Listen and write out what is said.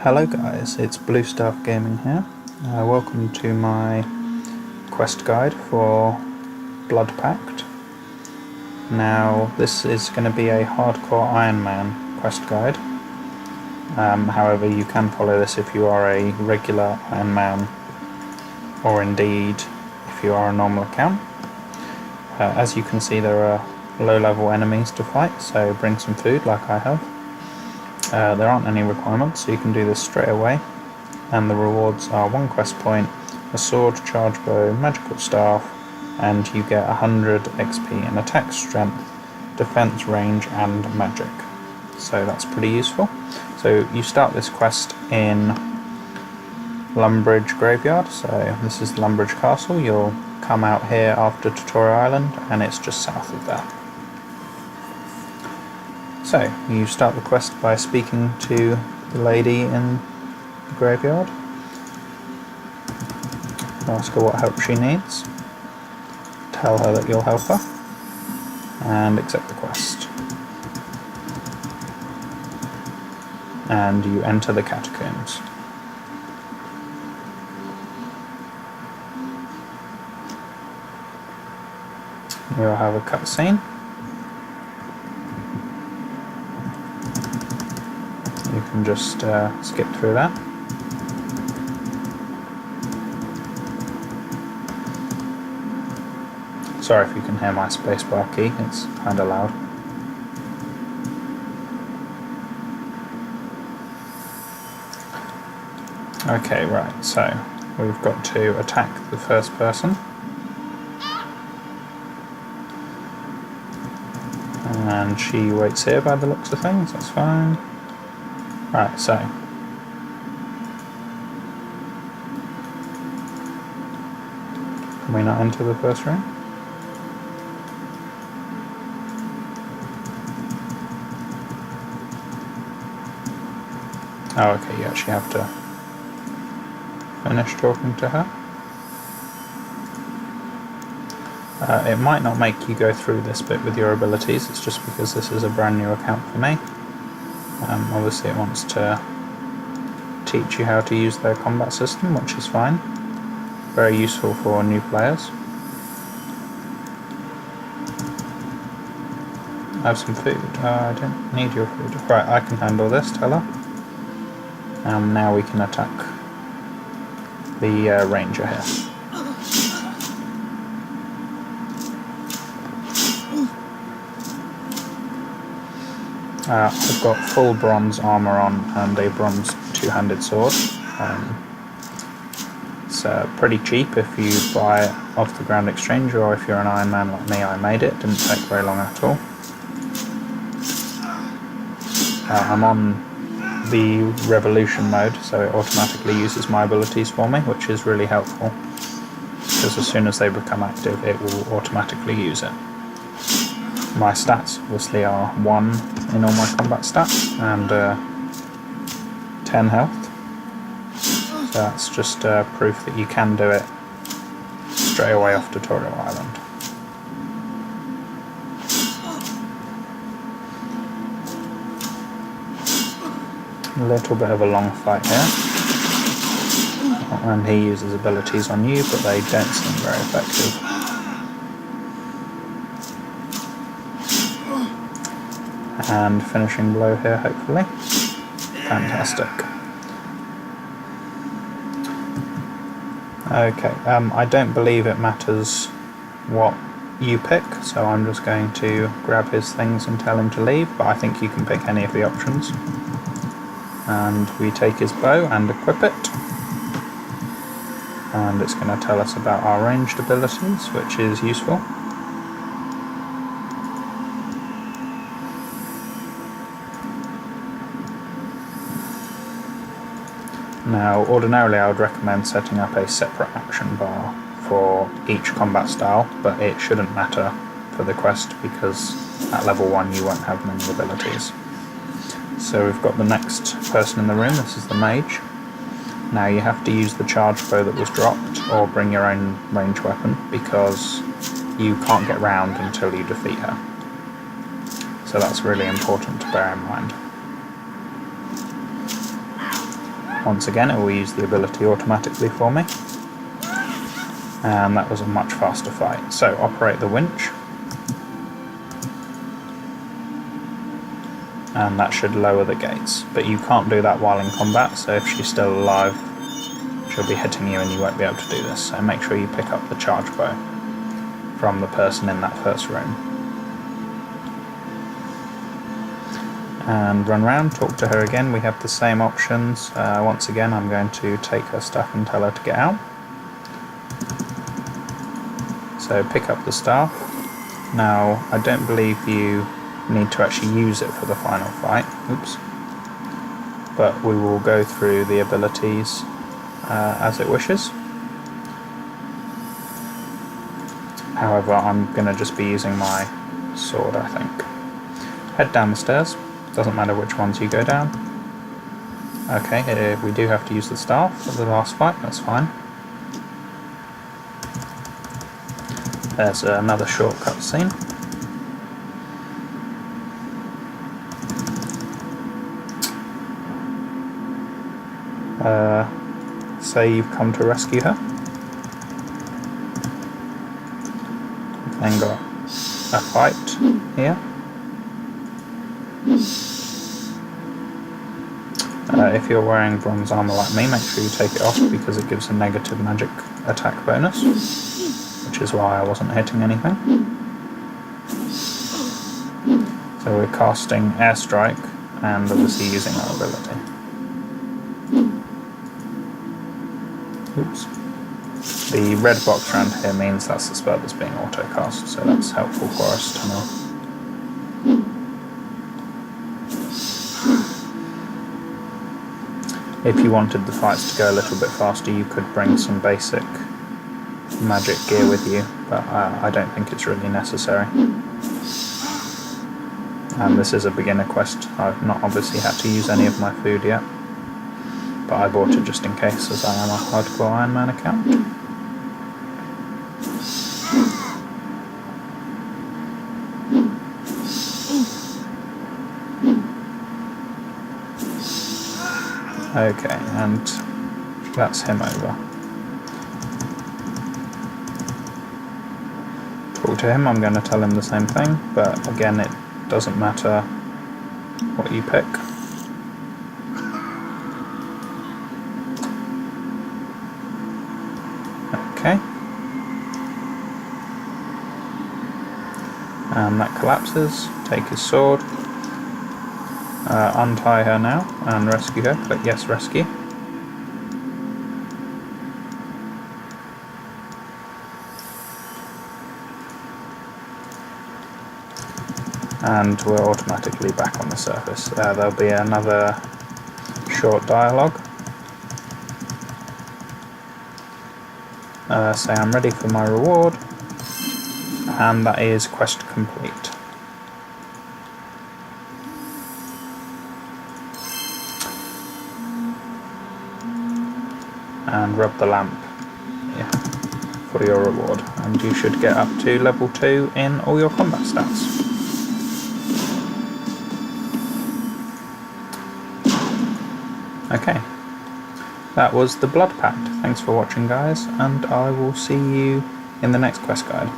Hello guys, it's Blue Staff Gaming here. Welcome to my quest guide for Blood Pact. Now this is going to be a Hardcore Ironman quest guide. However, you can follow this if you are a regular Ironman, or indeed if you are a normal account. As you can see, there are low level enemies to fight, so bring some food like I have. There aren't any requirements, so you can do this straight away, and the rewards are 1 quest point, a sword, charge bow, magical staff, and you get 100 XP in attack, strength, defense, range and magic. So that's pretty useful. So you start this quest in Lumbridge Graveyard, so this is Lumbridge Castle. You'll come out here after Tutorial Island, and it's just south of that. So, you start the quest by speaking to the lady in the graveyard. Ask her what help she needs. Tell her that you'll help her. And accept the quest. And you enter the catacombs. You'll have a cutscene. You can just skip through that. Sorry if you can hear my spacebar key, it's kind of loud. Okay, right, so we've got to attack the first person. And she waits here by the looks of things, that's fine. Right, so can we not enter the first room? Oh, okay, you actually have to finish talking to her. It might not make you go through this bit with your abilities, it's just because this is a brand new account for me. Obviously it wants to teach you how to use their combat system, which is fine. Very useful for new players. Have some food. I don't need your food. Right, I can handle this, tell her. Now we can attack the ranger here. I've got full bronze armour on and a bronze two-handed sword. It's pretty cheap if you buy it off the Ground Exchange, or if you're an Iron Man like me, I made it. Didn't take very long at all. I'm on the Revolution mode, so it automatically uses my abilities for me, which is really helpful, because as soon as they become active it will automatically use it. My stats obviously are 1 in all my combat stats and 10 health, so that's just proof that you can do it straight away off Tutorial Island. A little bit of a long fight here, and he uses abilities on you, but they don't seem very effective. And finishing blow here, hopefully. Fantastic. Okay, I don't believe it matters what you pick, so I'm just going to grab his things and tell him to leave, but I think you can pick any of the options. And we take his bow and equip it. And it's going to tell us about our ranged abilities, which is useful. Now, ordinarily I would recommend setting up a separate action bar for each combat style, but it shouldn't matter for the quest because at level 1 you won't have many abilities. So we've got the next person in the room, this is the mage. Now you have to use the charge bow that was dropped, or bring your own range weapon, because you can't get round until you defeat her. So that's really important to bear in mind. once again it will use the ability automatically for me. And that was a much faster fight. So operate the winch. And that should lower the gates. But you can't do that while in combat, so if she's still alive, she'll be hitting you and you won't be able to do this. So make sure you pick up the charge bow from the person in that first room. And run around, talk to her again. We have the same options. Once again, I'm going to take her stuff and tell her to get out. So pick up the staff. Now, I don't believe you need to actually use it for the final fight. Oops. But we will go through the abilities as it wishes. However, I'm going to just be using my sword, I think. Head down the stairs. Doesn't matter which ones you go down. Okay, we do have to use the staff for the last fight, that's fine. There's another shortcut scene. Say you've come to rescue her. Then got a fight here. If you're wearing bronze armour like me, make sure you take it off because it gives a negative magic attack bonus, which is why I wasn't hitting anything. So we're casting Airstrike and obviously using our ability. Oops. The red box around here means that's the spell that's being auto-cast, so that's helpful for us to know. If you wanted the fights to go a little bit faster, you could bring some basic magic gear with you, but I don't think it's really necessary. And this is a beginner quest. I've not obviously had to use any of my food yet, but I bought it just in case, as I am a Hardcore Ironman account. Okay, and that's him over. Talk to him, I'm going to tell him the same thing, but again it doesn't matter what you pick. Okay. And that collapses. Take his sword. Untie her now and rescue her. Click yes, rescue. And we're automatically back on the surface. There'll be another short dialogue. Say I'm ready for my reward, and that is quest complete. And rub the lamp for your reward, and you should get up to level 2 in all your combat stats. Okay, that was the Blood Pact. Thanks for watching, guys, and I will see you in the next quest guide.